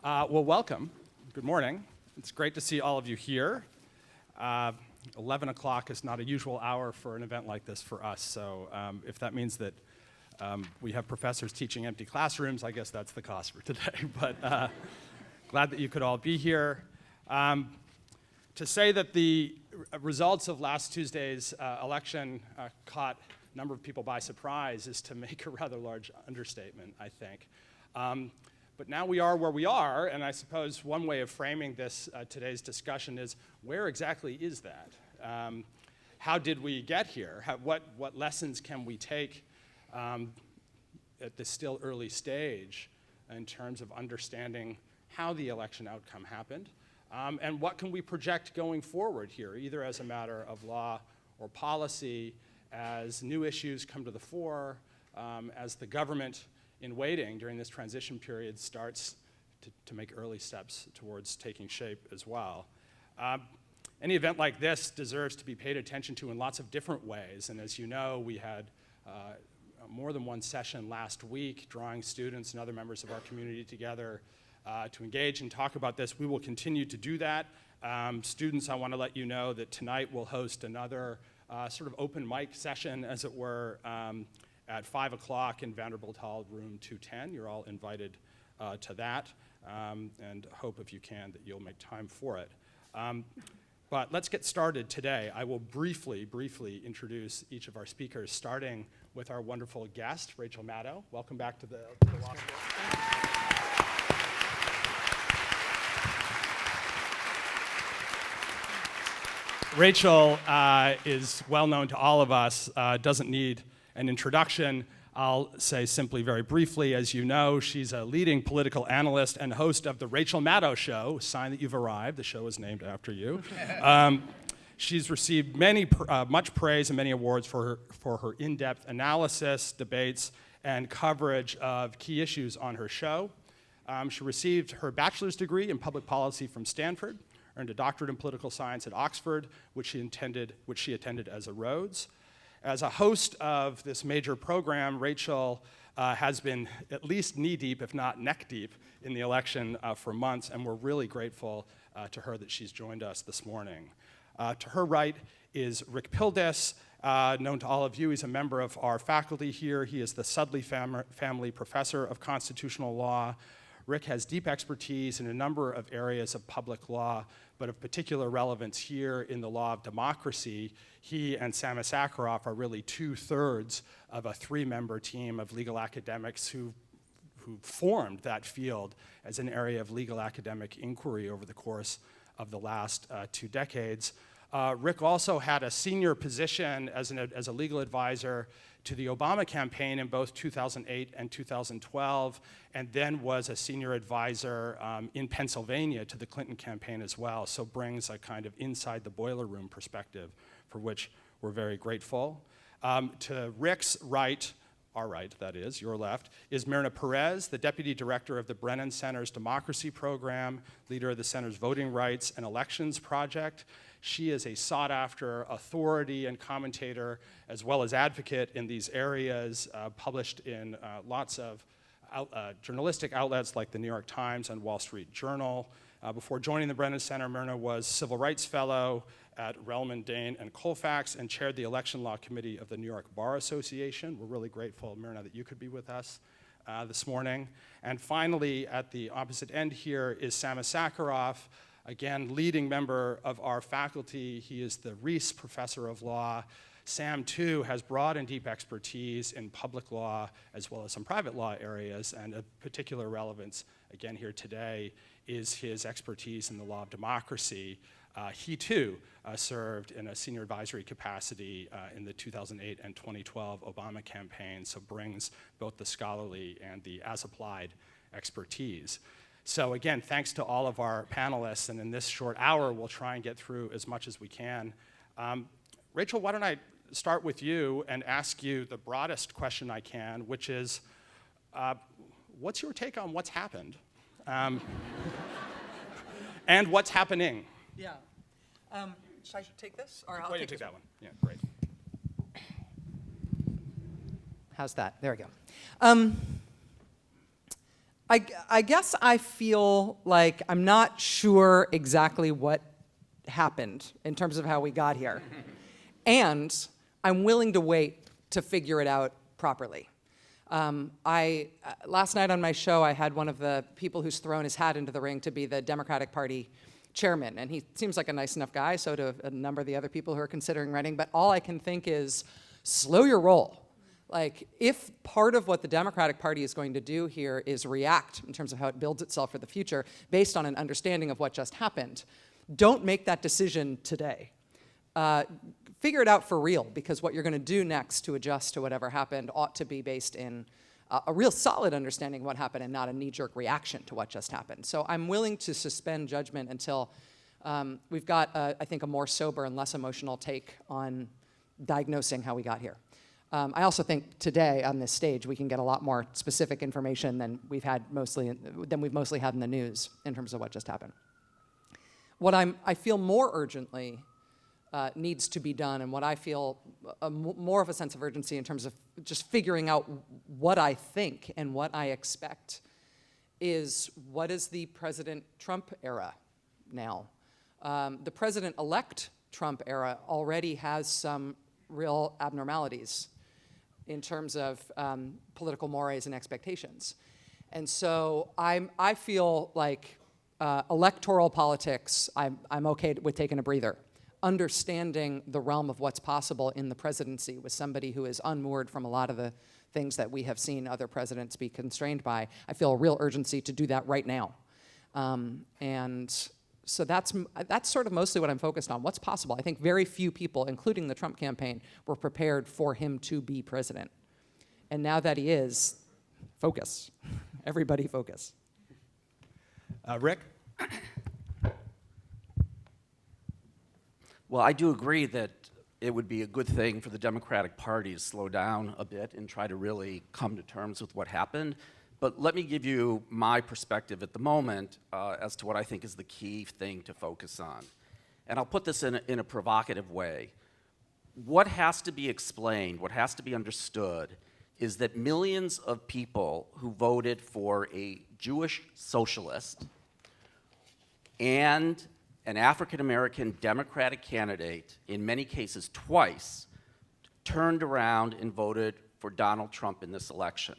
Well, welcome. Good morning. It's great to see all of you here. 11 o'clock is not a usual hour for an event like this for us, so if that means that we have professors teaching empty classrooms, I guess that's the cost for today. But glad that you could all be here. To say that the results of last Tuesday's election caught a number of people by surprise is to make a rather large understatement, I think. But now we are where we are, and I suppose one way of framing this today's discussion is, where exactly is that? How did we get here? What lessons can we take at this still early stage in terms of understanding how the election outcome happened? And what can we project going forward here, either as a matter of law or policy, as new issues come to the fore, as the government in waiting during this transition period starts to make early steps towards taking shape as well. Any event like this deserves to be paid attention to in lots of different ways, and as you know, we had more than one session last week drawing students and other members of our community together to engage and talk about this. We will continue to do that. Students, I want to let you know that tonight we'll host another sort of open mic session, as it were, at 5 o'clock in Vanderbilt Hall, room 210. You're all invited to that, and hope, if you can, that you'll make time for it. But let's get started today. I will briefly introduce each of our speakers, starting with our wonderful guest, Rachel Maddow. Welcome back to the law school. Rachel is well known to all of us, doesn't need an introduction. I'll say simply very briefly, as you know, she's a leading political analyst and host of The Rachel Maddow Show, sign that you've arrived. The show is named after you. She's received much praise and many awards for her in-depth analysis, debates, and coverage of key issues on her show. She received her bachelor's degree in public policy from Stanford, earned a doctorate in political science at Oxford, which she attended as a Rhodes. As a host of this major program, Rachel has been at least knee-deep, if not neck-deep, in the election for months, and we're really grateful to her that she's joined us this morning. To her right is Rick Pildes, known to all of you. He's a member of our faculty here. He is the Sudley Family Professor of Constitutional Law. Rick has deep expertise in a number of areas of public law, but of particular relevance here in the law of democracy. He and Sama Sakharov are really 2/3 of a 3-member team of legal academics who formed that field as an area of legal academic inquiry over the course of the last 2 decades. Rick also had a senior position as a legal advisor to the Obama campaign in both 2008 and 2012, and then was a senior advisor in Pennsylvania to the Clinton campaign as well, so brings a kind of inside the boiler room perspective for which we're very grateful. To Rick's right, our right, that is, your left, is Myrna Perez, the Deputy Director of the Brennan Center's Democracy Program, leader of the Center's Voting Rights and Elections Project. She is a sought-after authority and commentator, as well as advocate in these areas, published in lots of journalistic outlets like the New York Times and Wall Street Journal. Before joining the Brennan Center, Myrna was Civil Rights Fellow at Relman, Dane, and Colfax, and chaired the Election Law Committee of the New York Bar Association. We're really grateful, Myrna, that you could be with us this morning. And finally, at the opposite end here is Sama Sakharov, again, leading member of our faculty. He is the Reese Professor of Law. Sam, too, has broad and deep expertise in public law as well as some private law areas, and of particular relevance, again, here today, is his expertise in the law of democracy. He, too, served in a senior advisory capacity in the 2008 and 2012 Obama campaign, so brings both the scholarly and the as-applied expertise. So again, thanks to all of our panelists, and in this short hour, we'll try and get through as much as we can. Rachel, why don't I start with you and ask you the broadest question I can, which is, what's your take on what's happened? And what's happening? Yeah. Should I take this? Or I'll take that one. Yeah, great. How's that? There we go. I guess I feel like I'm not sure exactly what happened in terms of how we got here. And I'm willing to wait to figure it out properly. Last night on my show, I had one of the people who's thrown his hat into the ring to be the Democratic Party chairman, and he seems like a nice enough guy, so do a number of the other people who are considering running, but all I can think is, slow your roll. Like, if part of what the Democratic Party is going to do here is react in terms of how it builds itself for the future based on an understanding of what just happened, don't make that decision today. Figure it out for real, because what you're going to do next to adjust to whatever happened ought to be based in a real solid understanding of what happened and not a knee-jerk reaction to what just happened. So I'm willing to suspend judgment until we've got, I think, a more sober and less emotional take on diagnosing how we got here. I also think today on this stage we can get a lot more specific information than we've mostly had in the news in terms of what just happened. What I feel more urgently needs to be done, and what I feel more of a sense of urgency in terms of just figuring out what I think and what I expect, is what is the President Trump era now? The President-elect Trump era already has some real abnormalities in terms of political mores and expectations. And so I feel like electoral politics, I'm okay with taking a breather. Understanding the realm of what's possible in the presidency with somebody who is unmoored from a lot of the things that we have seen other presidents be constrained by, I feel a real urgency to do that right now. And so that's sort of mostly what I'm focused on. What's possible? I think very few people, including the Trump campaign, were prepared for him to be president. And now that he is, focus. Everybody focus. Rick? Well, I do agree that it would be a good thing for the Democratic Party to slow down a bit and try to really come to terms with what happened. But let me give you my perspective at the moment as to what I think is the key thing to focus on. And I'll put this in a provocative way. What has to be explained, what has to be understood, is that millions of people who voted for a Jewish socialist and an African-American Democratic candidate, in many cases twice, turned around and voted for Donald Trump in this election.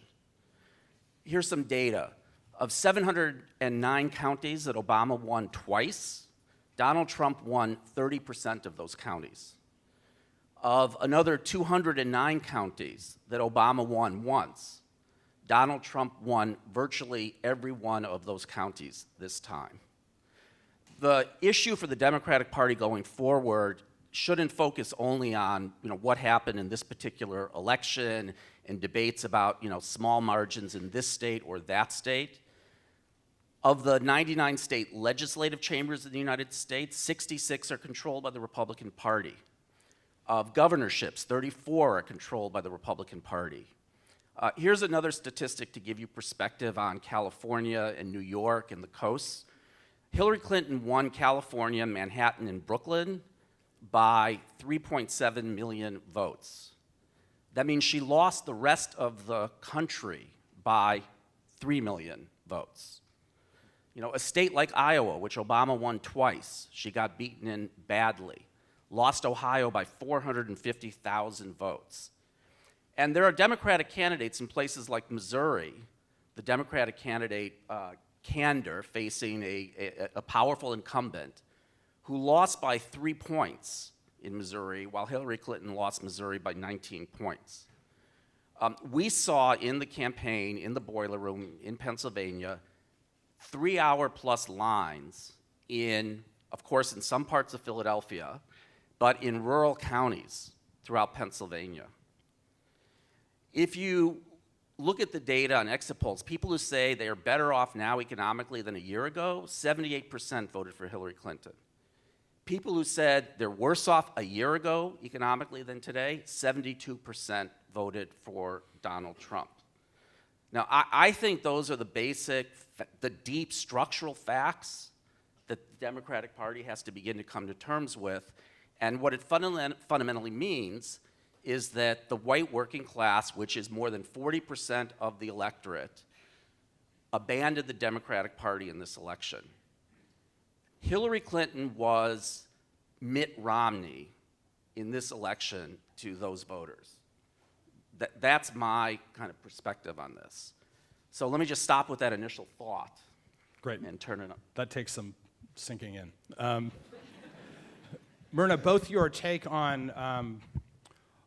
Here's some data. Of 709 counties that Obama won twice, Donald Trump won 30% of those counties. Of another 209 counties that Obama won once, Donald Trump won virtually every one of those counties this time. The issue for the Democratic Party going forward shouldn't focus only on what happened in this particular election and debates about small margins in this state or that state. Of the 99 state legislative chambers in the United States, 66 are controlled by the Republican Party. Of governorships, 34 are controlled by the Republican Party. Here's another statistic to give you perspective on California and New York and the coasts. Hillary Clinton won California, Manhattan, and Brooklyn by 3.7 million votes. That means she lost the rest of the country by 3 million votes. A state like Iowa, which Obama won twice, she got beaten in badly, lost Ohio by 450,000 votes. And there are Democratic candidates in places like Missouri, the Democratic candidate Kander facing a powerful incumbent who lost by 3 points in Missouri, while Hillary Clinton lost Missouri by 19 points. We saw in the campaign, in the boiler room in Pennsylvania, 3-hour-plus lines of course, in some parts of Philadelphia, but in rural counties throughout Pennsylvania. If you look at the data on exit polls, people who say they are better off now economically than a year ago, 78% voted for Hillary Clinton. People who said they're worse off a year ago economically than today, 72% voted for Donald Trump. Now, I think those are the deep structural facts that the Democratic Party has to begin to come to terms with. And what it fundamentally means is that the white working class, which is more than 40% of the electorate, abandoned the Democratic Party in this election. Hillary Clinton was Mitt Romney in this election to those voters. That's my kind of perspective on this. So let me just stop with that initial thought. Great. And turn it up. That takes some sinking in. Myrna, both your take on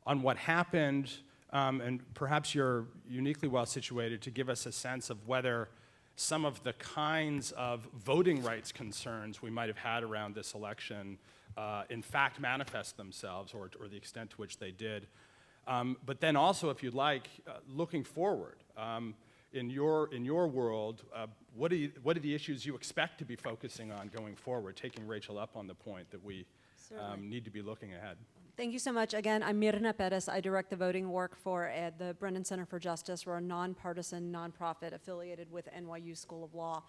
what happened, and perhaps you're uniquely well situated to give us a sense of whether some of the kinds of voting rights concerns we might have had around this election in fact manifest themselves, or the extent to which they did. But then also, if you'd like, looking forward, in your world, what are the issues you expect to be focusing on going forward, taking Rachel up on the point that we need to be looking ahead? Thank you so much. Again, I'm Mirna Perez. I direct the voting work for the Brennan Center for Justice. We're a nonpartisan nonprofit affiliated with NYU School of Law.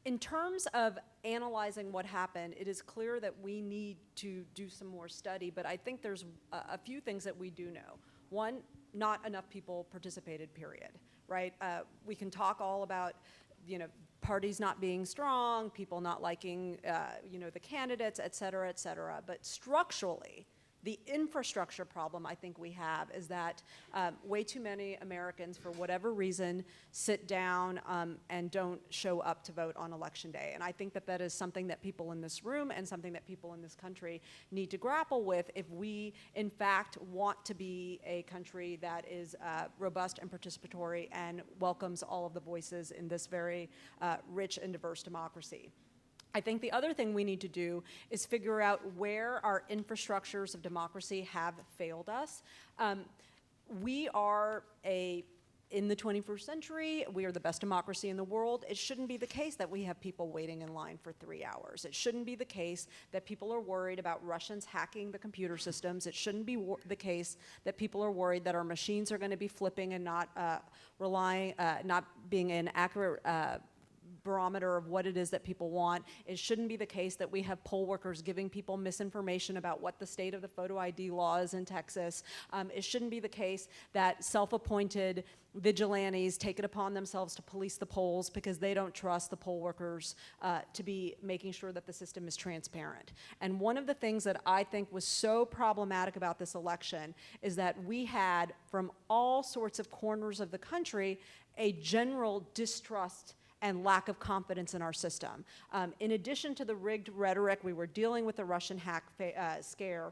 In terms of analyzing what happened, it is clear that we need to do some more study, but I think there's a few things that we do know. One, not enough people participated, period, right? We can talk all about, parties not being strong, people not liking, the candidates, et cetera, but structurally, the infrastructure problem I think we have is that way too many Americans, for whatever reason, sit down and don't show up to vote on Election Day. And I think that is something that people in this room and something that people in this country need to grapple with if we, in fact, want to be a country that is robust and participatory and welcomes all of the voices in this very rich and diverse democracy. I think the other thing we need to do is figure out where our infrastructures of democracy have failed us. We are in the 21st century, we are the best democracy in the world. It shouldn't be the case that we have people waiting in line for 3 hours. It shouldn't be the case that people are worried about Russians hacking the computer systems. It shouldn't be the case that people are worried that our machines are going to be flipping and not not being an accurate barometer of what it is that people want. It shouldn't be the case that we have poll workers giving people misinformation about what the state of the photo ID law is in Texas. It shouldn't be the case that self-appointed vigilantes take it upon themselves to police the polls because they don't trust the poll workers to be making sure that the system is transparent. And one of the things that I think was so problematic about this election is that we had, from all sorts of corners of the country, a general distrust and lack of confidence in our system. In addition to the rigged rhetoric, we were dealing with the Russian hack scare.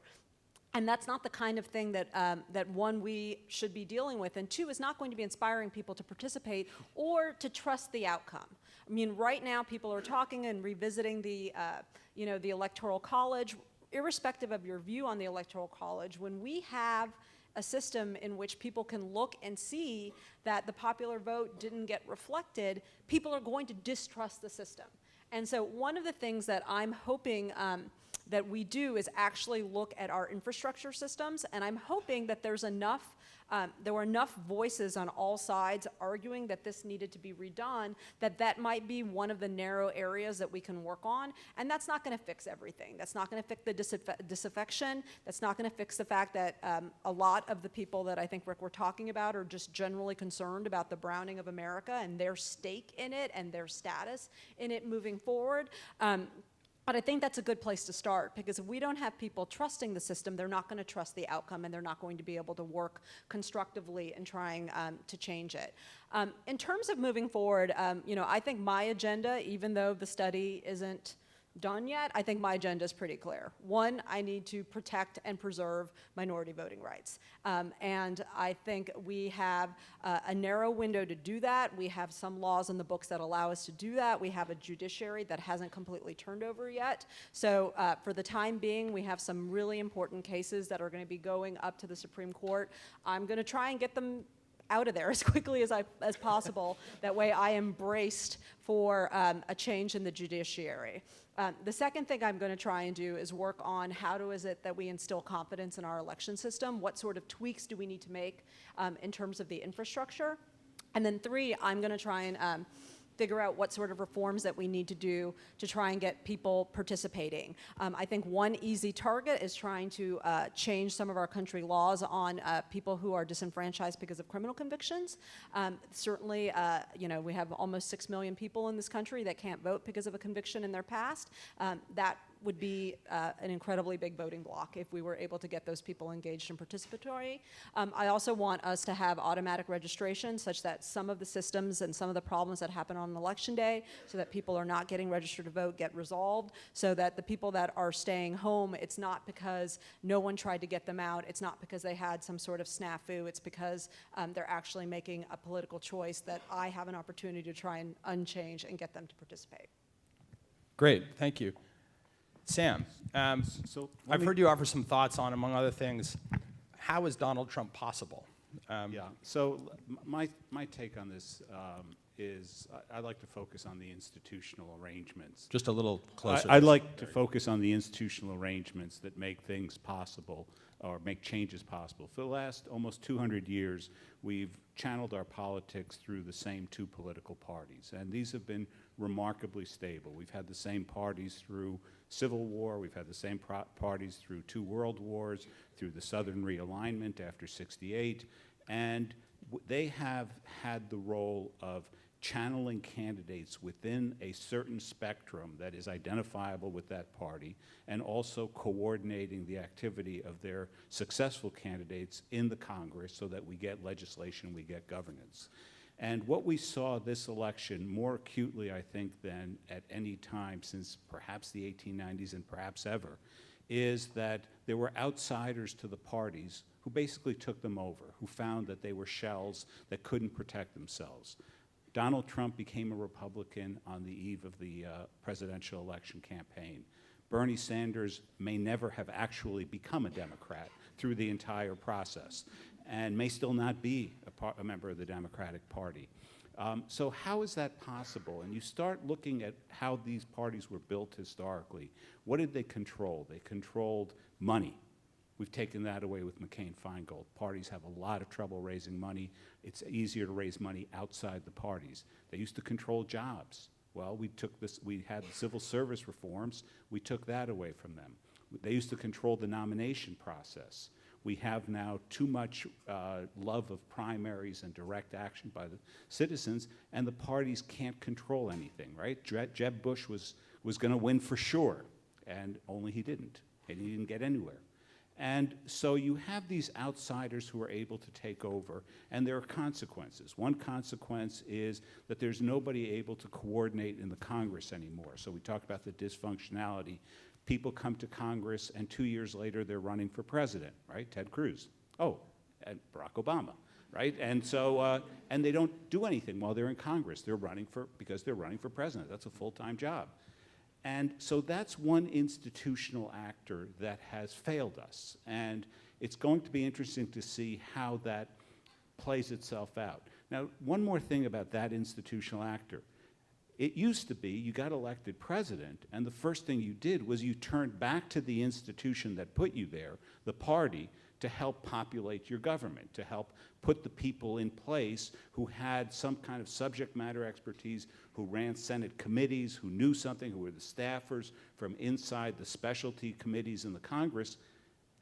And that's not the kind of thing that, one, we should be dealing with, and two, is not going to be inspiring people to participate or to trust the outcome. I mean, right now, people are talking and revisiting the Electoral College. Irrespective of your view on the Electoral College, when we have a system in which people can look and see that the popular vote didn't get reflected, people are going to distrust the system. And so one of the things that I'm hoping that we do is actually look at our infrastructure systems, and I'm hoping that there were enough voices on all sides arguing that this needed to be redone, that might be one of the narrow areas that we can work on. And that's not going to fix everything. That's not going to fix the disaffection. That's not going to fix the fact that a lot of the people that I think, Rick, we're talking about are just generally concerned about the browning of America and their stake in it and their status in it moving forward. But I think that's a good place to start, because if we don't have people trusting the system, they're not going to trust the outcome, and they're not going to be able to work constructively in trying to change it. In terms of moving forward, I think my agenda, even though the study isn't done yet, I think my agenda is pretty clear. One, I need to protect and preserve minority voting rights. And I think we have a narrow window to do that. We have some laws in the books that allow us to do that. We have a judiciary that hasn't completely turned over yet. So for the time being, we have some really important cases that are going to be going up to the Supreme Court. I'm going to try and get them out of there as quickly as possible. That way I am braced for a change in the judiciary. The second thing I'm going to try and do is work on how is it that we instill confidence in our election system? What sort of tweaks do we need to make in terms of the infrastructure? And then three, I'm going to try and figure out what sort of reforms that we need to do to try and get people participating. I think one easy target is trying to change some of our country laws on people who are disenfranchised because of criminal convictions. Certainly, we have almost 6 million people in this country that can't vote because of a conviction in their past. That would be an incredibly big voting block if we were able to get those people engaged and participatory. I also want us to have automatic registration such that some of the systems and some of the problems that happen on election day, so that people are not getting registered to vote, get resolved, so that the people that are staying home, it's not because no one tried to get them out, it's not because they had some sort of snafu, it's because they're actually making a political choice that I have an opportunity to try and unchange and get them to participate. Great, thank you. Sam, So I've heard you offer some thoughts on, among other things, how is Donald Trump possible? yeah. So my take on this is I'd like to focus on the institutional arrangements. Just a little closer. I'd like to focus on the institutional arrangements that make things possible or make changes possible. For the last almost 200 years, we've channeled our politics through the same two political parties, and these have been remarkably stable. We've had the same parties through Civil War, we've had the same parties through 2 world wars, through the Southern realignment after '68, and they have had the role of channeling candidates within a certain spectrum that is identifiable with that party, and also coordinating the activity of their successful candidates in the Congress so that we get legislation, we get governance. And what we saw this election more acutely, I think, than at any time since perhaps the 1890s and perhaps ever, is that there were outsiders to the parties who basically took them over, who found that they were shells that couldn't protect themselves. Donald Trump became a Republican on the eve of the presidential election campaign. Bernie Sanders may never have actually become a Democrat through the entire process, and may still not be a member of the Democratic Party. So how is that possible? And you start looking at how these parties were built historically. What did they control? They controlled money. We've taken that away with McCain-Feingold. Parties have a lot of trouble raising money. It's easier to raise money outside the parties. They used to control jobs. Well, we had civil service reforms. We took that away from them. They used to control the nomination process. We have now too much love of primaries and direct action by the citizens, and the parties can't control anything, right? Jeb Bush was going to win for sure, and only he didn't, and he didn't get anywhere. And so you have these outsiders who are able to take over, and there are consequences. One consequence is that there's nobody able to coordinate in the Congress anymore. So we talked about the dysfunctionality. People come to Congress, and 2 years later, they're running for president, right? Ted Cruz. Oh, and Barack Obama, right? And so, and they don't do anything while they're in Congress. They're running because they're running for president. That's a full-time job. And so that's one institutional actor that has failed us. And it's going to be interesting to see how that plays itself out. Now, one more thing about that institutional actor. It used to be you got elected president, and the first thing you did was you turned back to the institution that put you there, the party, to help populate your government, to help put the people in place who had some kind of subject matter expertise, who ran Senate committees, who knew something, who were the staffers from inside the specialty committees in the Congress.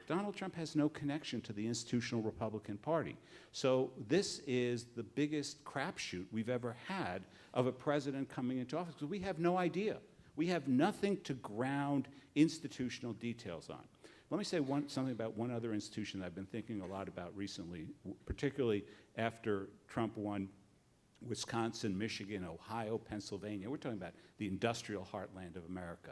Donald Trump has no connection to the institutional Republican Party. So this is the biggest crapshoot we've ever had of a president coming into office, because we have no idea. We have nothing to ground institutional details on. Let me say something about one other institution that I've been thinking a lot about recently, particularly after Trump won Wisconsin, Michigan, Ohio, Pennsylvania. We're talking about the industrial heartland of America.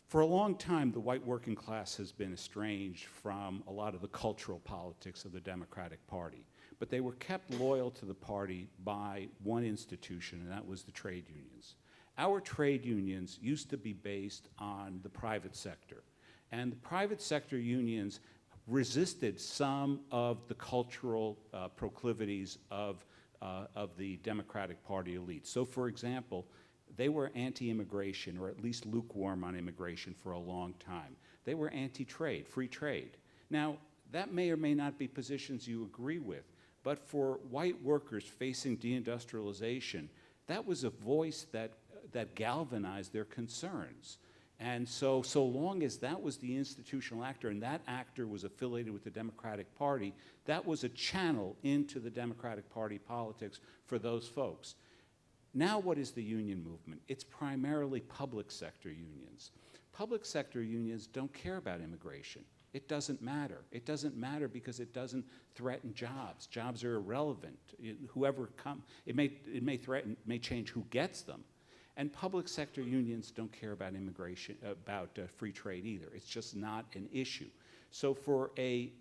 For a long time, the white working class has been estranged from a lot of the cultural politics of the Democratic Party. But they were kept loyal to the party by one institution, and that was the trade unions. Our trade unions used to be based on the private sector. And the private sector unions resisted some of the cultural proclivities of the Democratic Party elite. So, for example, they were anti-immigration, or at least lukewarm on immigration for a long time. They were anti-trade, free trade. Now, that may or may not be positions you agree with, but for white workers facing deindustrialization, that was a voice that galvanized their concerns. And so long as that was the institutional actor, and that actor was affiliated with the Democratic Party, that was a channel into the Democratic Party politics for those folks. Now what is the union movement? It's primarily public sector unions. Public sector unions don't care about immigration. It doesn't matter. It doesn't matter because it doesn't threaten jobs. Jobs are irrelevant. It may threaten, may change who gets them. And public sector unions don't care about immigration, about free trade either. It's just not an issue. So for a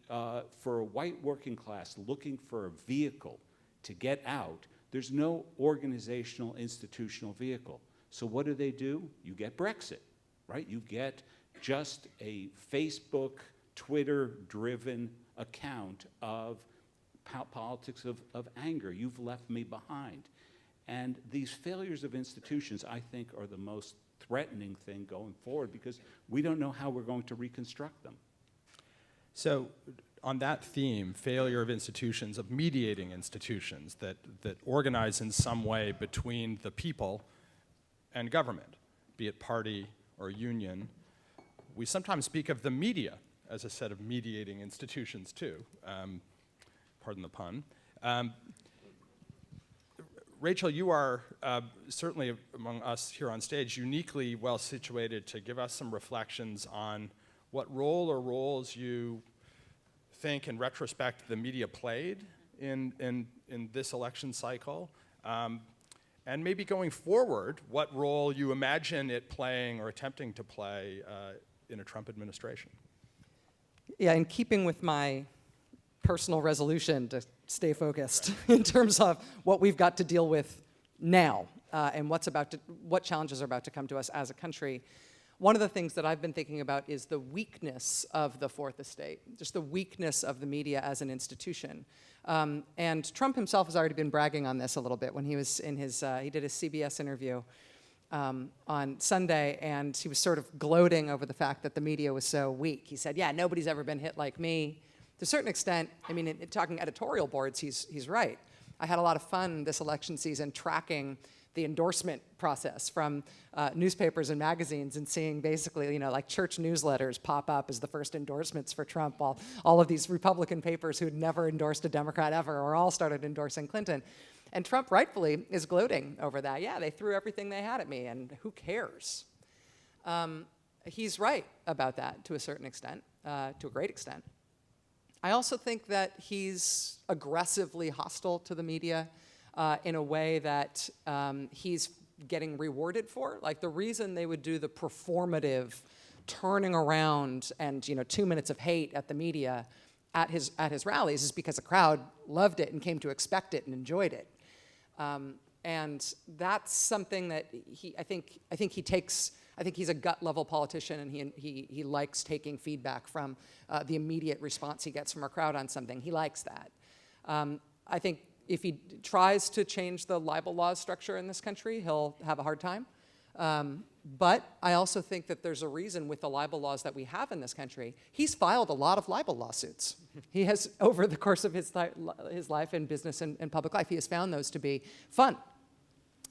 white working class looking for a vehicle to get out, there's no organizational, institutional vehicle. So what do? You get Brexit, right? You get just a Facebook, Twitter-driven account of politics of anger. You've left me behind. And these failures of institutions, I think, are the most threatening thing going forward because we don't know how we're going to reconstruct them. So on that theme, failure of institutions, of mediating institutions that organize in some way between the people and government, be it party or union, we sometimes speak of the media as a set of mediating institutions too, pardon the pun. Rachel, you are certainly among us here on stage uniquely well situated to give us some reflections on what role or roles you think in retrospect the media played in this election cycle, and maybe going forward, what role you imagine it playing or attempting to play in a Trump administration. Yeah, in keeping with my personal resolution to stay focused in terms of what we've got to deal with now and what challenges are about to come to us as a country. One of the things that I've been thinking about is the weakness of the Fourth Estate, just the weakness of the media as an institution. And Trump himself has already been bragging on this a little bit when he was in he did a CBS interview on Sunday, and he was sort of gloating over the fact that the media was so weak. He said, yeah, nobody's ever been hit like me. To a certain extent, I mean, in talking editorial boards, he's right. I had a lot of fun this election season tracking the endorsement process from newspapers and magazines and seeing basically, like church newsletters pop up as the first endorsements for Trump, while all of these Republican papers who'd never endorsed a Democrat ever or all started endorsing Clinton. And Trump rightfully is gloating over that. Yeah, they threw everything they had at me, and who cares? He's right about that to a certain extent, to a great extent. I also think that he's aggressively hostile to the media in a way that he's getting rewarded for. Like the reason they would do the performative turning around and 2 minutes of hate at the media at his rallies is because the crowd loved it and came to expect it and enjoyed it. And that's something that I think he's a gut level politician, and he likes taking feedback from the immediate response he gets from a crowd on something. He likes that. I think if he tries to change the libel law structure in this country, he'll have a hard time. But I also think that there's a reason with the libel laws that we have in this country. He's filed a lot of libel lawsuits. He has, over the course of his life in business and public life, he has found those to be fun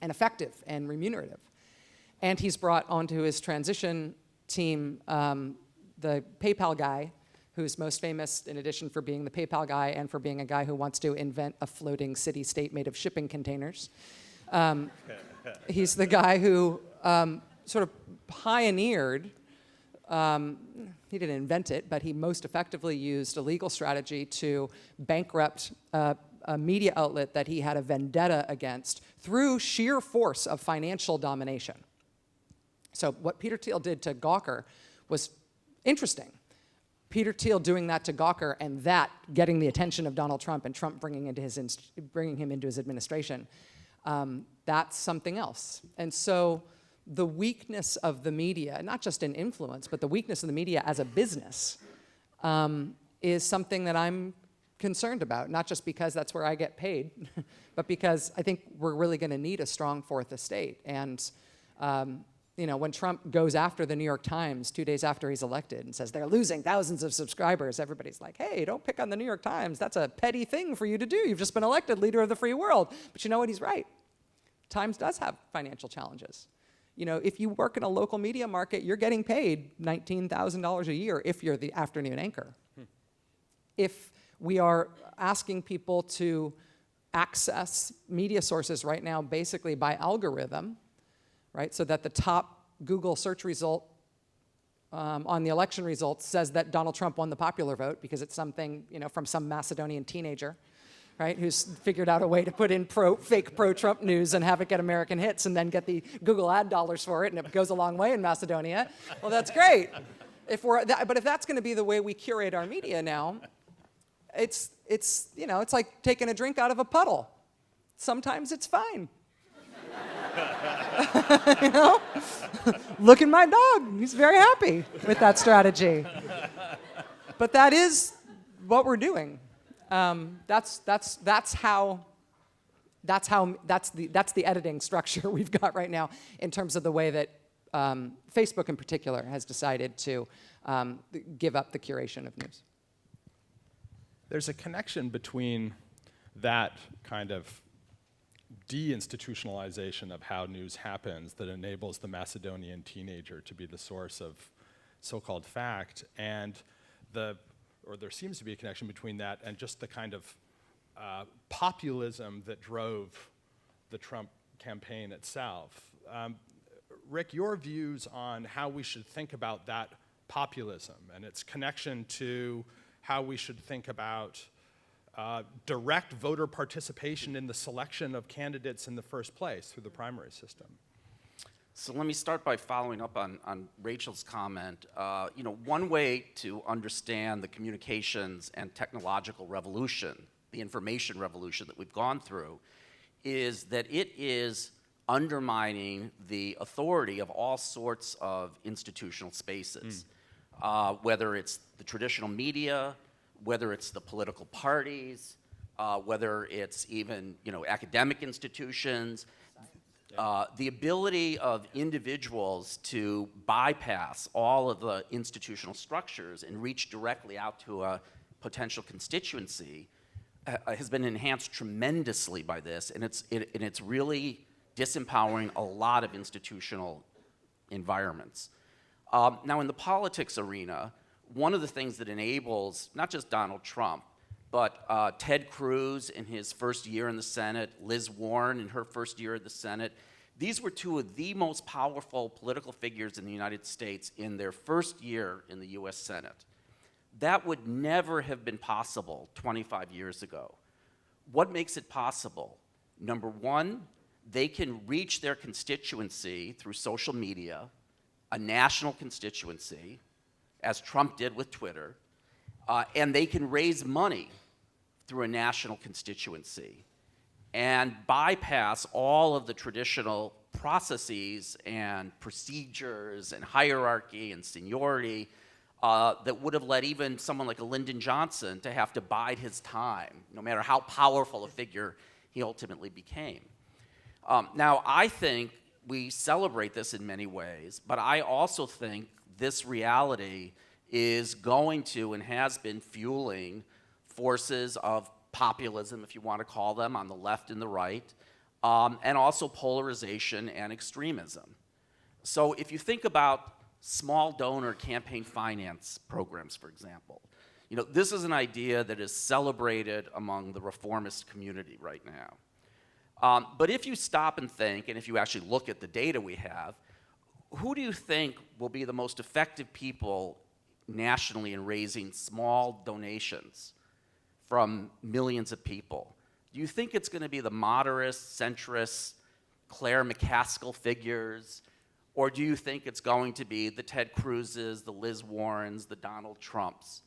and effective and remunerative. And he's brought onto his transition team the PayPal guy, who's most famous in addition for being the PayPal guy and for being a guy who wants to invent a floating city-state made of shipping containers. He's the guy who sort of pioneered, he didn't invent it, but he most effectively used a legal strategy to bankrupt a media outlet that he had a vendetta against through sheer force of financial domination. So what Peter Thiel did to Gawker was interesting. Peter Thiel doing that to Gawker and that getting the attention of Donald Trump and Trump bringing him into his administration, that's something else. And so the weakness of the media, not just in influence, but the weakness of the media as a business is something that I'm concerned about, not just because that's where I get paid, but because I think we're really going to need a strong Fourth Estate. And when Trump goes after the New York Times 2 days after he's elected and says they're losing thousands of subscribers, everybody's like, hey, don't pick on the New York Times. That's a petty thing for you to do. You've just been elected leader of the free world. But you know what? He's right. Times does have financial challenges. You know, if you work in a local media market, you're getting paid $19,000 a year if you're the afternoon anchor. If we are asking people to access media sources right now basically by algorithm, right, so that the top Google search result on the election results says that Donald Trump won the popular vote because it's something, you know, from some Macedonian teenager, right, who's figured out a way to put in fake pro-Trump news and have it get American hits and then get the Google ad dollars for it, and it goes a long way in Macedonia. Well, that's great. But if that's going to be the way we curate our media now, it's you know, it's like taking a drink out of a puddle. Sometimes it's fine. You know? Look at my dog. He's very happy with that strategy. But that is what we're doing. That's the editing structure we've got right now in terms of the way that Facebook in particular has decided to give up the curation of news. There's a connection between that kind of deinstitutionalization of how news happens that enables the Macedonian teenager to be the source of so-called fact, and there seems to be a connection between that and just the kind of populism that drove the Trump campaign itself. Rick, your views on how we should think about that populism and its connection to how we should think about direct voter participation in the selection of candidates in the first place through the primary system. So let me start by following up on Rachel's comment. You know, one way to understand the communications and technological revolution, the information revolution that we've gone through, is that it is undermining the authority of all sorts of institutional spaces, whether it's the traditional media, whether it's the political parties, whether it's even, you know, academic institutions. The ability of individuals to bypass all of the institutional structures and reach directly out to a potential constituency has been enhanced tremendously by this, and it's really disempowering a lot of institutional environments. Now, in the politics arena, one of the things that enables not just Donald Trump, but Ted Cruz in his first year in the Senate, Liz Warren in her first year in the Senate, these were two of the most powerful political figures in the United States in their first year in the US Senate. That would never have been possible 25 years ago. What makes it possible? Number one, they can reach their constituency through social media, a national constituency, as Trump did with Twitter, and they can raise money through a national constituency and bypass all of the traditional processes and procedures and hierarchy and seniority that would have led even someone like a Lyndon Johnson to have to bide his time, no matter how powerful a figure he ultimately became. Now, I think we celebrate this in many ways, but I also think this reality is going to and has been fueling forces of populism, if you want to call them, on the left and the right, and also polarization and extremism. So if you think about small donor campaign finance programs, for example, you know, this is an idea that is celebrated among the reformist community right now. But if you stop and think, and if you actually look at the data we have, who do you think will be the most effective people nationally in raising small donations from millions of people? Do you think it's going to be the moderists, centrists, Claire McCaskill figures, or do you think it's going to be the Ted Cruzes, the Liz Warrens, the Donald Trumps?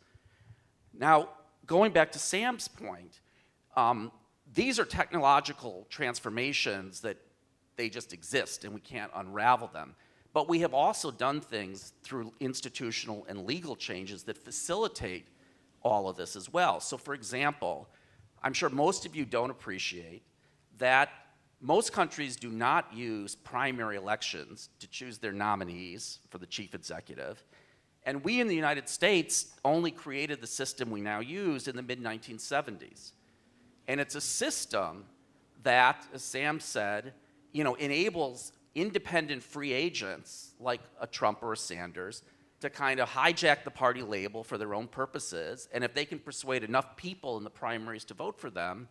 Now, going back to Sam's point, these are technological transformations that they just exist and we can't unravel them. But we have also done things through institutional and legal changes that facilitate all of this as well. So for example, I'm sure most of you don't appreciate that most countries do not use primary elections to choose their nominees for the chief executive. And we in the United States only created the system we now use in the mid-1970s. And it's a system that, as Sam said, enables independent free agents like a Trump or a Sanders to kind of hijack the party label for their own purposes. And if they can persuade enough people in the primaries to vote for them,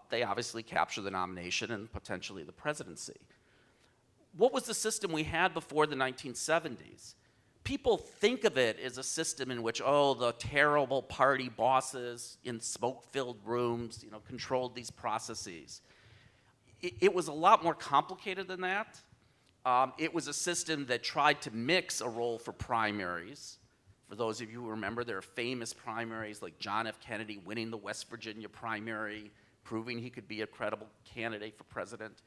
they obviously capture the nomination and potentially the presidency. What was the system we had before the 1970s? People think of it as a system in which, the terrible party bosses in smoke-filled rooms, controlled these processes. It was a lot more complicated than that. It was a system that tried to mix a role for primaries. For those of you who remember, there are famous primaries like John F. Kennedy winning the West Virginia primary, proving he could be a credible candidate for president.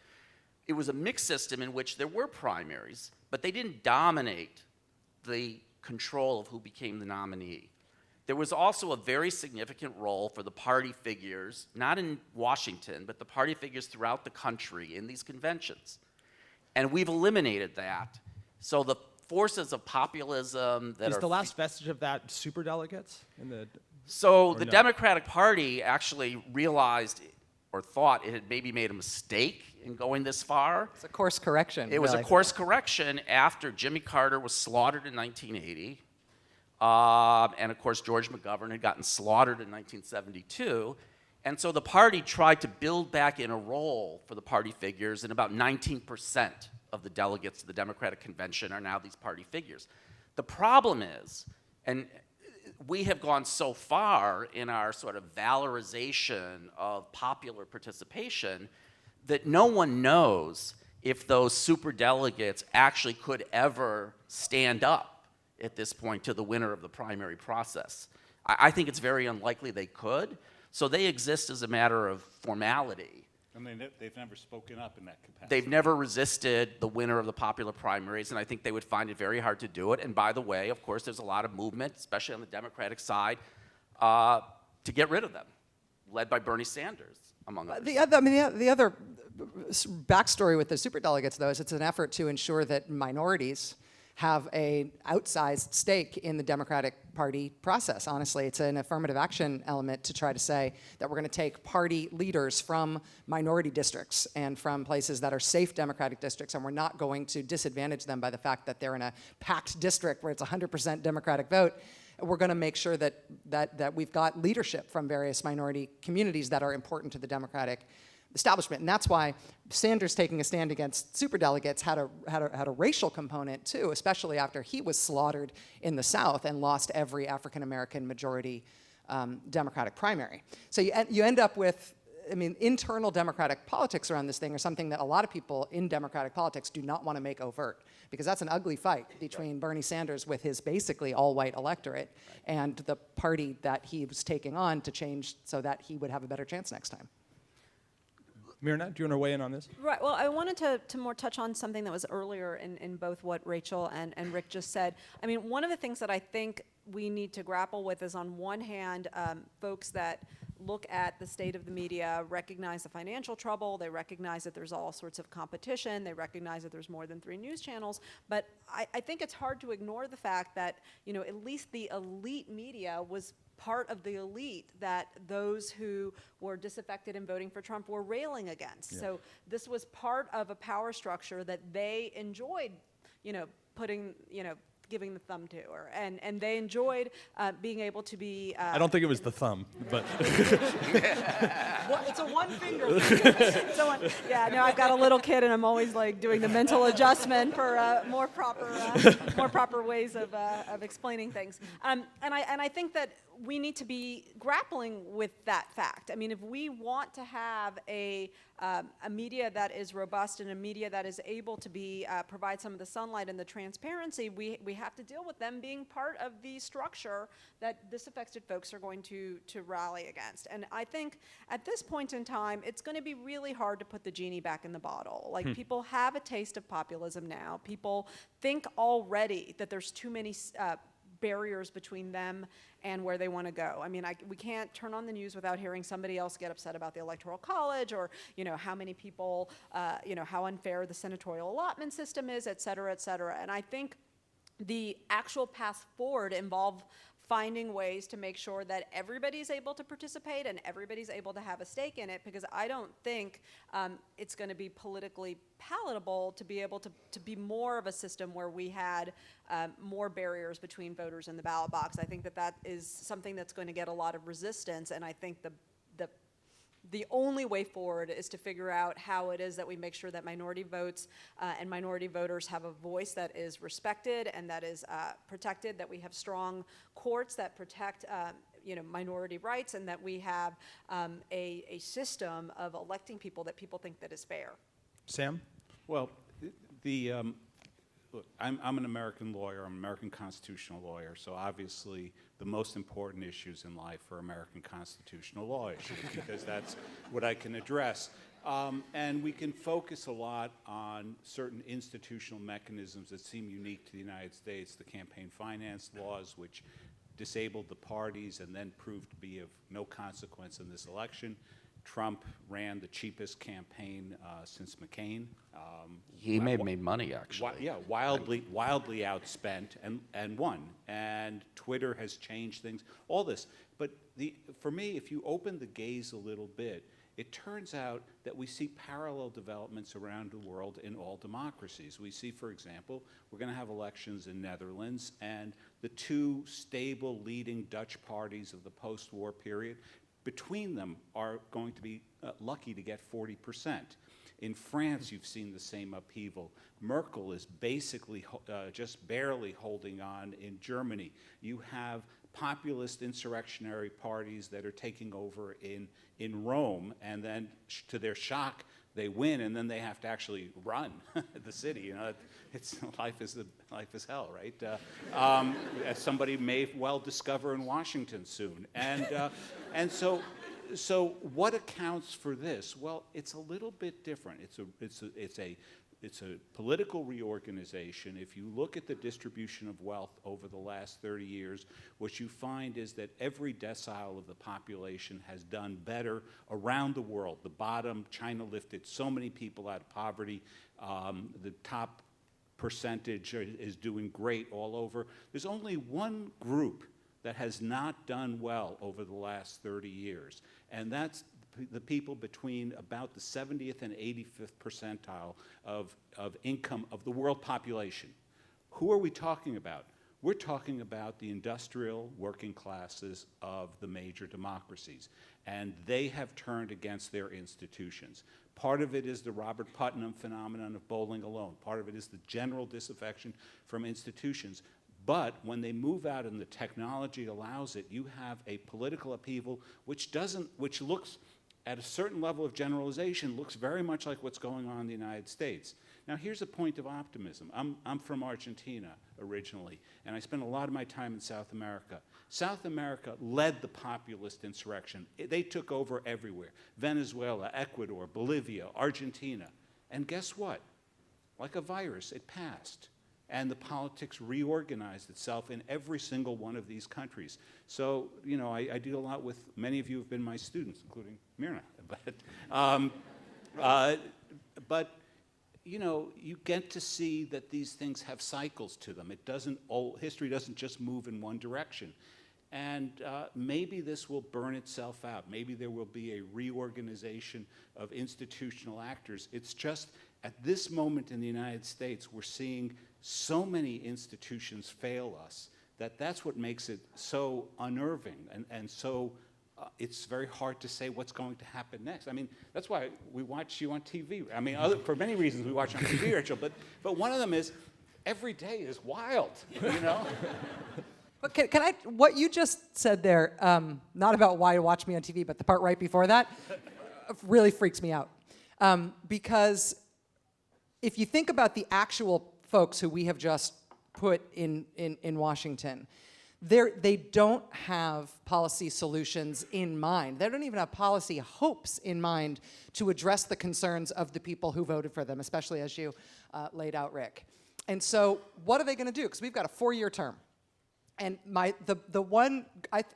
It was a mixed system in which there were primaries, but they didn't dominate the control of who became the nominee. There was also a very significant role for the party figures, not in Washington, but the party figures throughout the country in these conventions. And we've eliminated that. So the forces of populism that Is are... the last vestige of that superdelegates in the? So Or the no? Democratic Party actually realized or thought it had maybe made a mistake in going this far. It's a course correction. It was a really. course correction after Jimmy Carter was slaughtered in 1980. And of course, George McGovern had gotten slaughtered in 1972. And so the party tried to build back in a role for the party figures, and about 19% of the delegates to the Democratic Convention are now these party figures. The problem is, and we have gone so far in our sort of valorization of popular participation that no one knows if those superdelegates actually could ever stand up at this point to the winner of the primary process. I think it's very unlikely they could. So they exist as a matter of formality. I mean, they've never spoken up in that capacity. They've never resisted the winner of the popular primaries, and I think they would find it very hard to do it. And by the way, of course, there's a lot of movement, especially on the Democratic side, to get rid of them, led by Bernie Sanders, among others. The other backstory with the superdelegates, though, is it's an effort to ensure that minorities have an outsized stake in the Democratic Party process. Honestly, it's an affirmative action element to try to say that we're going to take party leaders from minority districts and from places that are safe Democratic districts, and we're not going to disadvantage them by the fact that they're in a packed district where it's 100% Democratic vote. We're going to make sure that we've got leadership from various minority communities that are important to the Democratic establishment. And that's why Sanders taking a stand against superdelegates had a racial component too, especially after he was slaughtered in the South and lost every African-American majority Democratic primary. So you end up with, internal Democratic politics around this thing are something that a lot of people in Democratic politics do not want to make overt, because that's an ugly fight between Bernie Sanders with his basically all-white electorate and the party that he was taking on to change so that he would have a better chance next time. Myrna, do you want to weigh in on this? Right. Well, I wanted to more touch on something that was earlier in both what Rachel and Rick just said. I mean, one of the things that I think we need to grapple with is, on one hand, folks that look at the state of the media, recognize the financial trouble, they recognize that there's all sorts of competition, they recognize that there's more than 3 news channels, but I think it's hard to ignore the fact that, at least the elite media was part of the elite that those who were disaffected in voting for Trump were railing against. Yeah. So this was part of a power structure that they enjoyed, giving the thumb to, and they enjoyed being able to be. I don't think it was the thumb, but. Well, it's a one finger. Yeah, no, I've got a little kid, and I'm always like doing the mental adjustment for more proper ways of explaining things. And I think that we need to be grappling with that fact. I mean, if we want to have a media that is robust and a media that is able to be provide some of the sunlight and the transparency, we have to deal with them being part of the structure that disaffected folks are going to rally against. And I think at this point in time, it's going to be really hard to put the genie back in the bottle. Like, people have a taste of populism now. People think already that there's too many barriers between them and where they want to go. I mean, we can't turn on the news without hearing somebody else get upset about the Electoral College, or how many people, how unfair the senatorial allotment system is, et cetera, et cetera. And I think the actual path forward finding ways to make sure that everybody's able to participate and everybody's able to have a stake in it, because I don't think it's going to be politically palatable to be able to be more of a system where we had more barriers between voters and the ballot box. I think that is something that's going to get a lot of resistance, and I think the only way forward is to figure out how it is that we make sure that minority votes and minority voters have a voice that is respected and that is protected, that we have strong courts that protect minority rights, and that we have a system of electing people that people think that is fair. Sam? Well, look, I'm an American lawyer, I'm an American constitutional lawyer, so obviously the most important issues in life are American constitutional law issues, because that's what I can address. And we can focus a lot on certain institutional mechanisms that seem unique to the United States, the campaign finance laws, which disabled the parties and then proved to be of no consequence in this election. Trump ran the cheapest campaign since McCain. He may have made money, actually. Wildly outspent and won. And Twitter has changed things, all this. But for me, if you open the gaze a little bit, it turns out that we see parallel developments around the world in all democracies. We see, for example, we're going to have elections in Netherlands, and the two stable leading Dutch parties of the post-war period, between them are going to be lucky to get 40%. In France, you've seen the same upheaval. Merkel is basically just barely holding on in Germany. You have populist insurrectionary parties that are taking over in Rome, and then to their shock, they win, and then they have to actually run the city. It's life is hell, right? As somebody may well discover in Washington soon. And so what accounts for this? Well, it's a little bit different. It's a political reorganization. If you look at the distribution of wealth over the last 30 years, what you find is that every decile of the population has done better around the world. The bottom, China lifted so many people out of poverty. The top percentage is doing great all over. There's only one group that has not done well over the last 30 years, and that's the people between about the 70th and 85th percentile of income of the world population. Who are we talking about? We're talking about the industrial working classes of the major democracies, and they have turned against their institutions. Part of it is the Robert Putnam phenomenon of bowling alone. Part of it is the general disaffection from institutions. But when they move out and the technology allows it, you have a political upheaval which looks, at a certain level of generalization, looks very much like what's going on in the United States. Now, here's a point of optimism. I'm from Argentina originally, and I spent a lot of my time in South America. South America led the populist insurrection. They took over everywhere. Venezuela, Ecuador, Bolivia, Argentina. And guess what? Like a virus, it passed. And the politics reorganized itself in every single one of these countries. So, I deal a lot with, many of you have been my students, including Myrna. But you get to see that these things have cycles to them. History doesn't just move in one direction. And maybe this will burn itself out. Maybe there will be a reorganization of institutional actors. It's just, at this moment in the United States, we're seeing so many institutions fail us that's what makes it so unnerving, and so it's very hard to say what's going to happen next. I mean, that's why we watch you on TV. I mean, for many reasons we watch you on TV, Rachel, but one of them is every day is wild, But can I, what you just said there, not about why you watch me on TV, but the part right before that, really freaks me out. Because if you think about the actual folks who we have just put in Washington, they don't have policy solutions in mind. They don't even have policy hopes in mind to address the concerns of the people who voted for them, especially as you laid out, Rick. And so what are they going to do? Because we've got a 4-year term. And I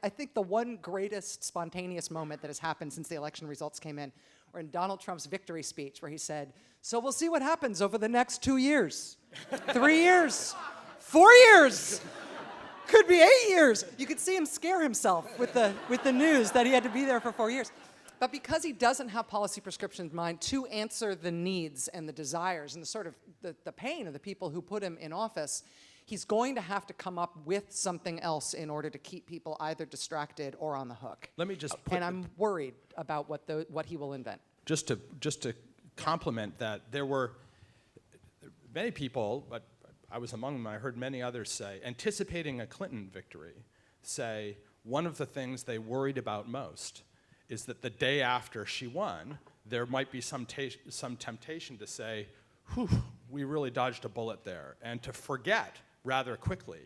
think the one greatest spontaneous moment that has happened since the election results came in were in Donald Trump's victory speech, where he said, "So we'll see what happens over the next 2 years, 3 years, 4 years." Could be 8 years. You could see him scare himself with the news that he had to be there for 4 years. But because he doesn't have policy prescriptions in mind to answer the needs and the desires and the sort of the pain of the people who put him in office, he's going to have to come up with something else in order to keep people either distracted or on the hook. Let me just put And I'm worried about what he will invent. just to compliment that, there were many people, but I was among them, I heard many others say, anticipating a Clinton victory, say one of the things they worried about most is that the day after she won, there might be some temptation to say, whew, we really dodged a bullet there, and to forget rather quickly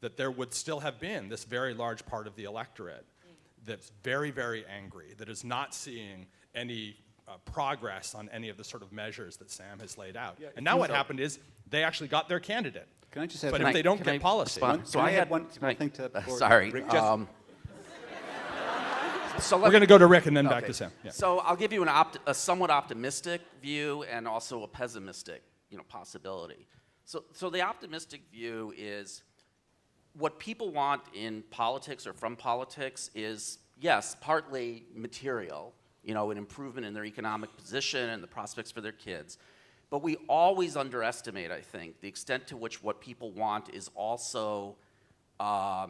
that there would still have been this very large part of the electorate that's very, very angry, that is not seeing any progress on any of the sort of measures that Sam has laid out. And now what happened is they actually got their candidate. Can I just add But one- if they don't Can get I policy, respond? Can I add one can I- thing to before Sorry. Rick, just- So we're going to go to Rick and then back Okay. to Sam. Yeah. So I'll give you a somewhat optimistic view and also a pessimistic, possibility. So the optimistic view is what people want in politics or from politics is, yes, partly material, an improvement in their economic position and the prospects for their kids. But we always underestimate, I think, the extent to which what people want is also a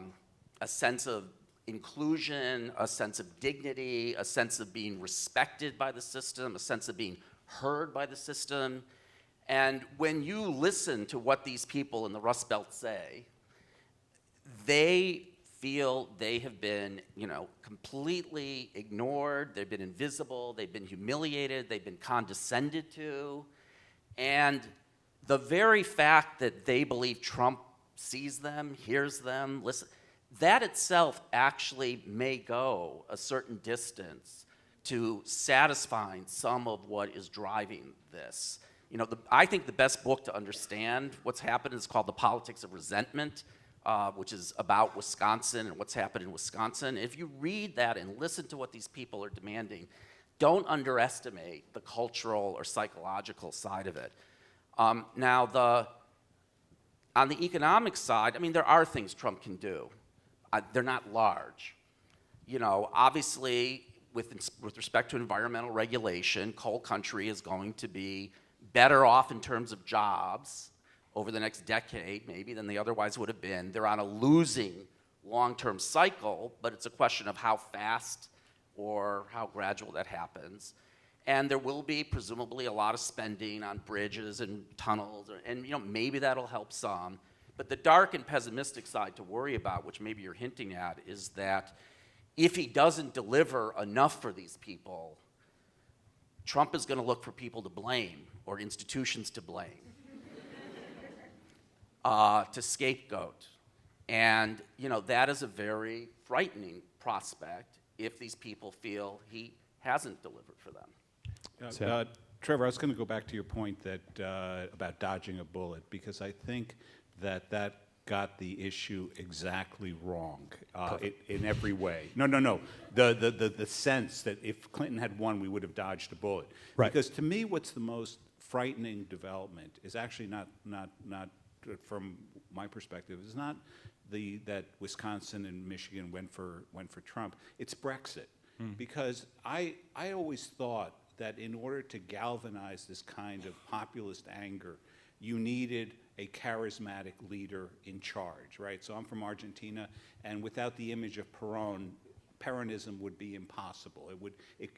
sense of inclusion, a sense of dignity, a sense of being respected by the system, a sense of being heard by the system. And when you listen to what these people in the Rust Belt say, they feel they have been, completely ignored, they've been invisible, they've been humiliated, they've been condescended to. And the very fact that they believe Trump sees them, hears them, listen, that itself actually may go a certain distance to satisfying some of what is driving this. I think the best book to understand what's happened is called The Politics of Resentment, which is about Wisconsin and what's happened in Wisconsin. If you read that and listen to what these people are demanding, don't underestimate the cultural or psychological side of it. Now, on the economic side, there are things Trump can do. They're not large. Obviously, with respect to environmental regulation, coal country is going to be better off in terms of jobs over the next decade, maybe, than they otherwise would have been. They're on a losing long-term cycle, but it's a question of how fast or how gradual that happens. And there will be, presumably, a lot of spending on bridges and tunnels, and maybe that'll help some. But the dark and pessimistic side to worry about, which maybe you're hinting at, is that if he doesn't deliver enough for these people, Trump is going to look for people to blame or institutions to blame, to scapegoat. And, that is a very frightening prospect if these people feel he hasn't delivered for them. Trevor, I was going to go back to your point that about dodging a bullet, because I think that got the issue exactly wrong in every way. No. The sense that if Clinton had won, we would have dodged a bullet. Right. Because to me, what's the most frightening development is actually not from my perspective, is not that Wisconsin and Michigan went for Trump. It's Brexit. Because I always thought that in order to galvanize this kind of populist anger, you needed a charismatic leader in charge, right? So I'm from Argentina, and without the image of Peronism would be impossible.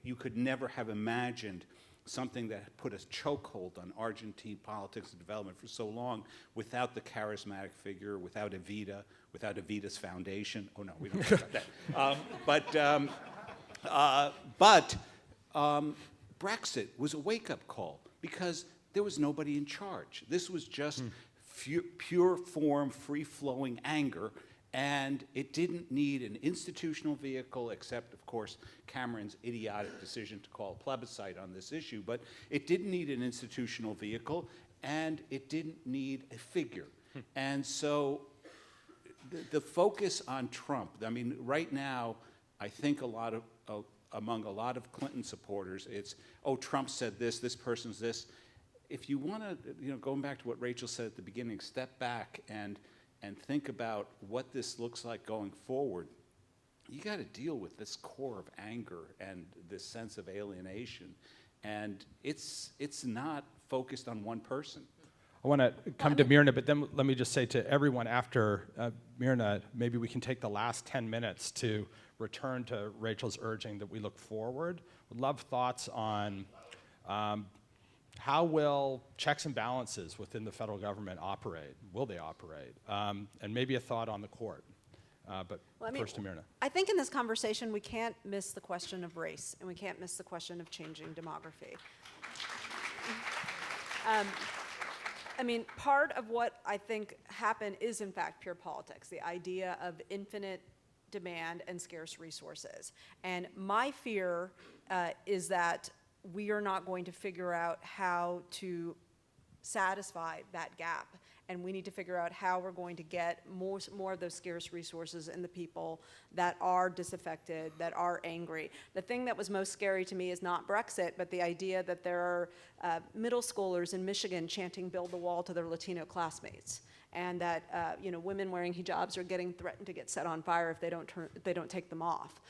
You could never have imagined something that put a chokehold on Argentine politics and development for so long without the charismatic figure, without Evita, without Evita's foundation. Oh no, we don't talk about that. But Brexit was a wake-up call because there was nobody in charge. This was just pure form, free-flowing anger, and it didn't need an institutional vehicle, except, of course, Cameron's idiotic decision to call a plebiscite on this issue. But it didn't need an institutional vehicle, and it didn't need a figure. And so the focus on Trump, right now, I think among a lot of Clinton supporters, it's, oh, Trump said this person's this. If you want to, going back to what Rachel said at the beginning, step back and and think about what this looks like going forward, you got to deal with this core of anger and this sense of alienation. And it's not focused on one person. I want to come to Myrna, but then let me just say to everyone after Myrna, maybe we can take the last 10 minutes to return to Rachel's urging that we look forward. Would love thoughts on how will checks and balances within the federal government operate? Will they operate? And maybe a thought on the court. But Well, I mean, first to Myrna. I think in this conversation, we can't miss the question of race, and we can't miss the question of changing demography. I mean, part of what I think happened is, in fact, pure politics, the idea of infinite demand and scarce resources. And my fear is that we are not going to figure out how to satisfy that gap. And we need to figure out how we're going to get more of those scarce resources in the people that are disaffected, that are angry. The thing that was most scary to me is not Brexit, but the idea that there are middle schoolers in Michigan chanting "Build the Wall" to their Latino classmates, and that women wearing hijabs are getting threatened to get set on fire if they don't take them off.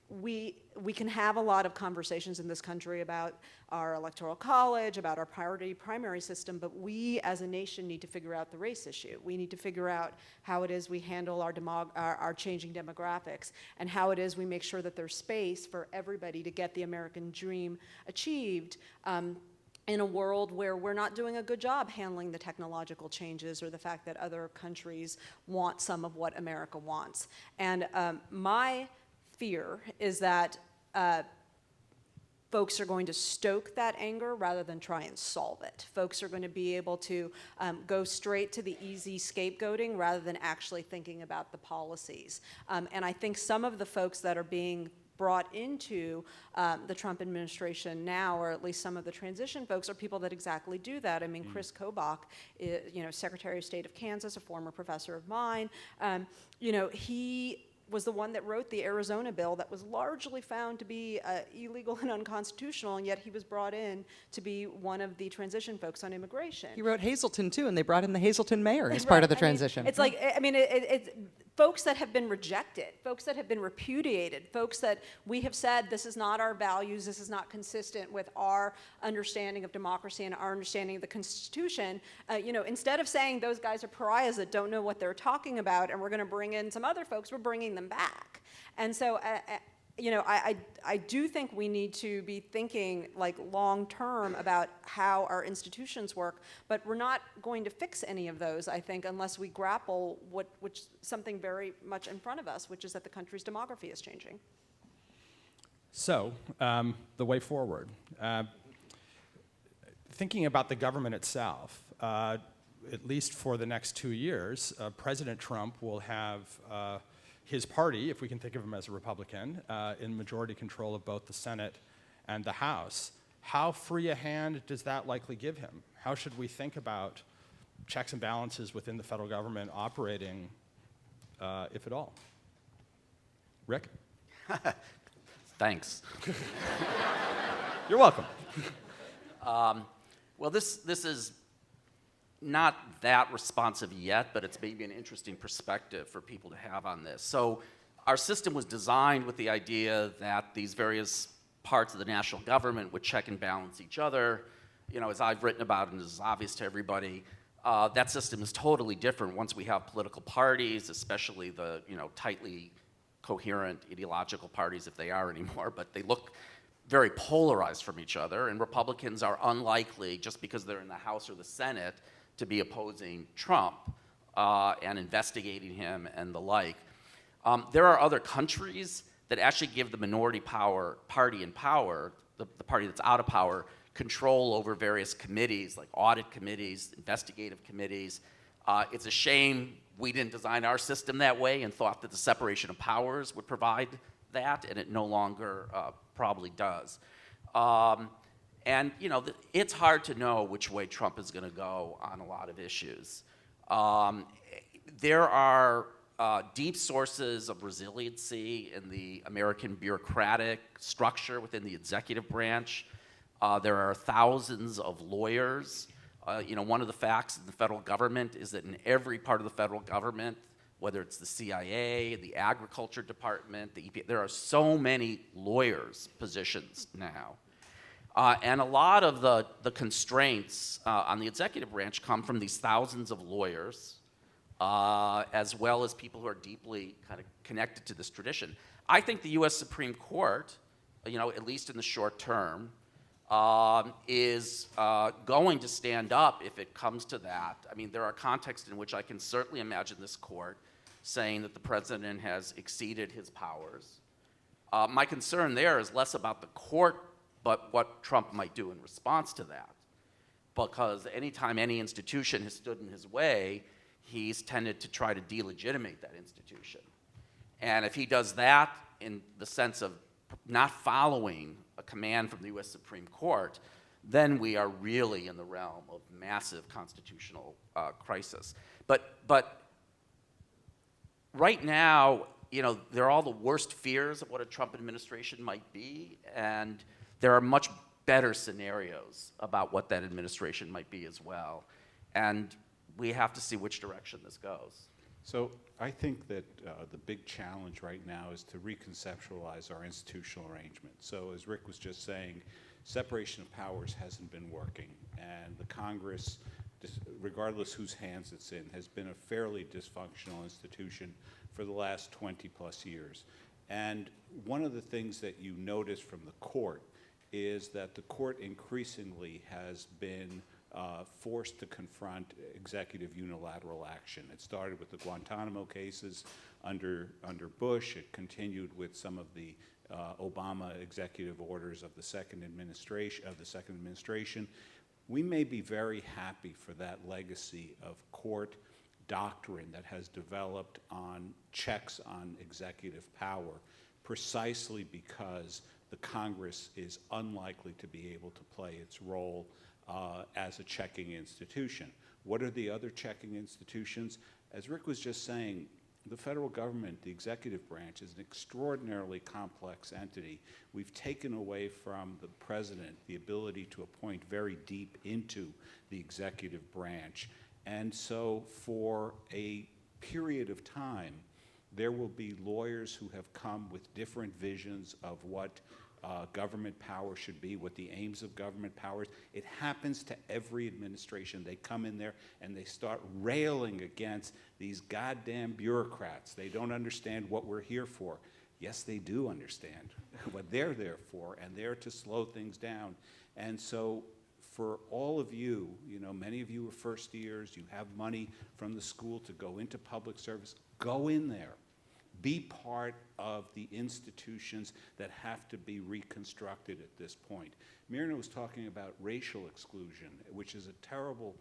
We can have a lot of conversations in this country about our electoral college, about our primary system, but we as a nation need to figure out the race issue. We need to figure out how it is we handle our changing demographics, and how it is we make sure that there's space for everybody to get the American dream achieved in a world where we're not doing a good job handling the technological changes or the fact that other countries want some of what America wants. And my fear is that folks are going to stoke that anger rather than try and solve it. Folks are going to be able to go straight to the easy scapegoating rather than actually thinking about the policies. And I think some of the folks that are being brought into the Trump administration now, or at least some of the transition folks, are people that exactly do that. I mean, Chris Kobach, Secretary of State of Kansas, a former professor of mine, he was the one that wrote the Arizona bill that was largely found to be illegal and unconstitutional, and yet he was brought in to be one of the transition folks on immigration. He wrote Hazleton too, and they brought in the Hazleton mayor as part of the transition. It's like, it's folks that have been rejected, folks that have been repudiated, folks that we have said this is not our values, this is not consistent with our understanding of democracy and our understanding of the Constitution. Instead of saying those guys are pariahs that don't know what they're talking about and we're going to bring in some other folks, we're bringing them back. And so I do think we need to be thinking like long term about how our institutions work, but we're not going to fix any of those, I think, unless we grapple which something very much in front of us, which is that the country's demography is changing. So, the way forward. Thinking about the government itself, at least for the next 2 years, President Trump will have his party, if we can think of him as a Republican, in majority control of both the Senate and the House. How free a hand does that likely give him? How should we think about checks and balances within the federal government operating, if at all? Rick? Thanks. You're welcome. Well, this is not that responsive yet, but it's maybe an interesting perspective for people to have on this. So our system was designed with the idea that these various parts of the national government would check and balance each other. As I've written about and is obvious to everybody, that system is totally different once we have political parties, especially the tightly coherent ideological parties, if they are anymore, but they look very polarized from each other, and Republicans are unlikely, just because they're in the House or the Senate, to be opposing Trump and investigating him and the like. There are other countries that actually give the minority party in power, the party that's out of power, control over various committees, like audit committees, investigative committees. It's a shame we didn't design our system that way and thought that the separation of powers would provide that, and it no longer probably does. It's hard to know which way Trump is going to go on a lot of issues. There are deep sources of resiliency in the American bureaucratic structure within the executive branch. There are thousands of lawyers One of the facts in the federal government is that in every part of the federal government, whether it's the CIA, the Agriculture Department, the EPA, there are so many lawyers' positions now. And a lot of the constraints on the executive branch come from these thousands of lawyers, as well as people who are deeply kind of connected to this tradition. I think the U.S. Supreme Court, at least in the short term, is going to stand up if it comes to that. I mean, there are contexts in which I can certainly imagine this court saying that the president has exceeded his powers. My concern there is less about the court, but what Trump might do in response to that. Because anytime any institution has stood in his way, he's tended to try to delegitimate that institution. And if he does that in the sense of not following a command from the U.S. Supreme Court, then we are really in the realm of massive constitutional crisis. But right now, there are all the worst fears of what a Trump administration might be, and there are much better scenarios about what that administration might be as well. And we have to see which direction this goes. So I think that the big challenge right now is to reconceptualize our institutional arrangement. So as Rick was just saying, separation of powers hasn't been working, and the Congress, regardless whose hands it's in, has been a fairly dysfunctional institution for the last 20 plus years. And one of the things that you notice from the court is that the court increasingly has been forced to confront executive unilateral action. It started with the Guantanamo cases under Bush. It continued with some of the Obama executive orders of the second administration. We may be very happy for that legacy of court doctrine that has developed on checks on executive power, precisely because the Congress is unlikely to be able to play its role as a checking institution. What are the other checking institutions? As Rick was just saying, the federal government, the executive branch, is an extraordinarily complex entity. We've taken away from the president the ability to appoint very deep into the executive branch. And so for a period of time, there will be lawyers who have come with different visions of what government power should be, what the aims of government power is. It happens to every administration. They come in there and they start railing against these goddamn bureaucrats. They don't understand what we're here for. Yes, they do understand what they're there for, and they're to slow things down. And so for all of you, many of you are first years, you have money from the school to go into public service, go in there. Be part of the institutions that have to be reconstructed at this point. Myrna was talking about racial exclusion, which is a terrible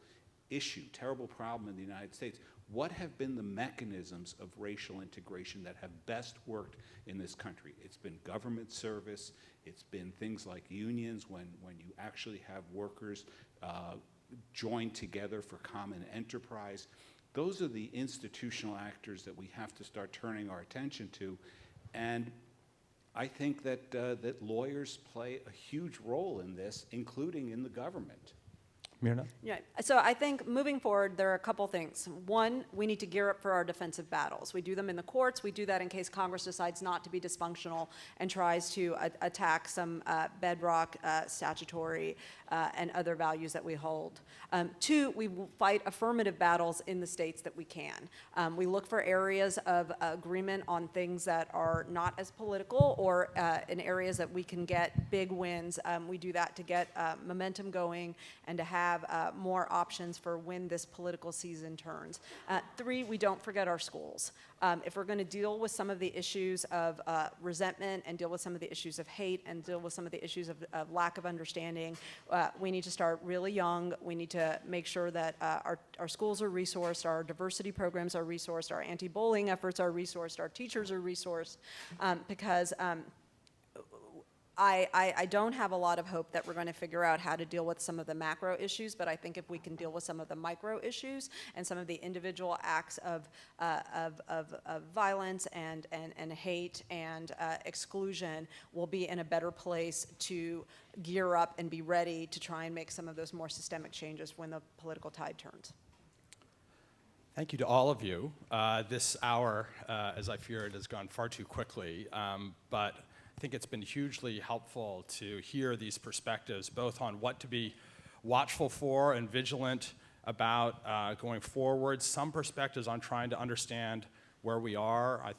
issue, terrible problem in the United States. What have been the mechanisms of racial integration that have best worked in this country? It's been government service. It's been things like unions, when you actually have workers join together for common enterprise. Those are the institutional actors that we have to start turning our attention to. And I think that, that lawyers play a huge role in this, including in the government. Myrna? Yeah, so I think moving forward, there are a couple things. One, we need to gear up for our defensive battles. We do them in the courts. We do that in case Congress decides not to be dysfunctional and tries to attack some bedrock statutory and other values that we hold. Two, we will fight affirmative battles in the states that we can. We look for areas of agreement on things that are not as political, or in areas that we can get big wins. We do that to get momentum going and to have more options for when this political season turns. Three, we don't forget our schools. If we're going to deal with some of the issues of resentment and deal with some of the issues of hate and deal with some of the issues of lack of understanding, we need to start really young. We need to make sure that our schools are resourced, our diversity programs are resourced, our anti-bullying efforts are resourced, our teachers are resourced, because I don't have a lot of hope that we're going to figure out how to deal with some of the macro issues, but I think if we can deal with some of the micro issues and some of the individual acts of violence and hate and exclusion, we'll be in a better place to gear up and be ready to try and make some of those more systemic changes when the political tide turns. Thank you to all of you. This hour, as I feared, has gone far too quickly, but I think it's been hugely helpful to hear these perspectives, both on what to be watchful for and vigilant about going forward, some perspectives on trying to understand where we are.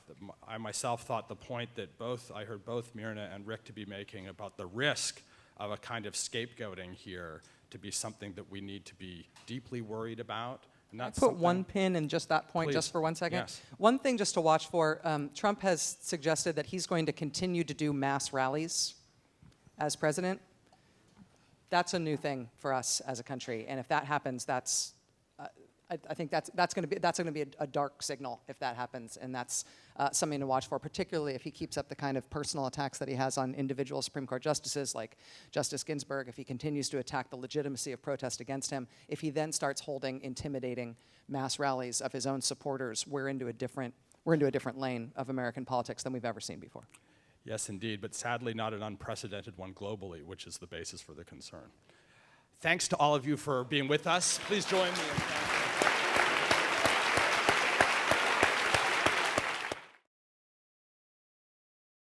I myself thought the point that I heard both Myrna and Rick to be making about the risk of a kind of scapegoating here to be something that we need to be deeply worried about. And that's Put one pin in just that point, Please. just for 1 second. Yes. One thing just to watch for, Trump has suggested that he's going to continue to do mass rallies as president. That's a new thing for us as a country, and if that happens, I think that's going to be a dark signal if that happens, and that's something to watch for, particularly if he keeps up the kind of personal attacks that he has on individual Supreme Court justices like Justice Ginsburg, if he continues to attack the legitimacy of protest against him, if he then starts holding intimidating mass rallies of his own supporters, we're into a different lane of American politics than we've ever seen before. Yes, indeed, but sadly not an unprecedented one globally, which is the basis for the concern. Thanks to all of you for being with us. Please join me in thanking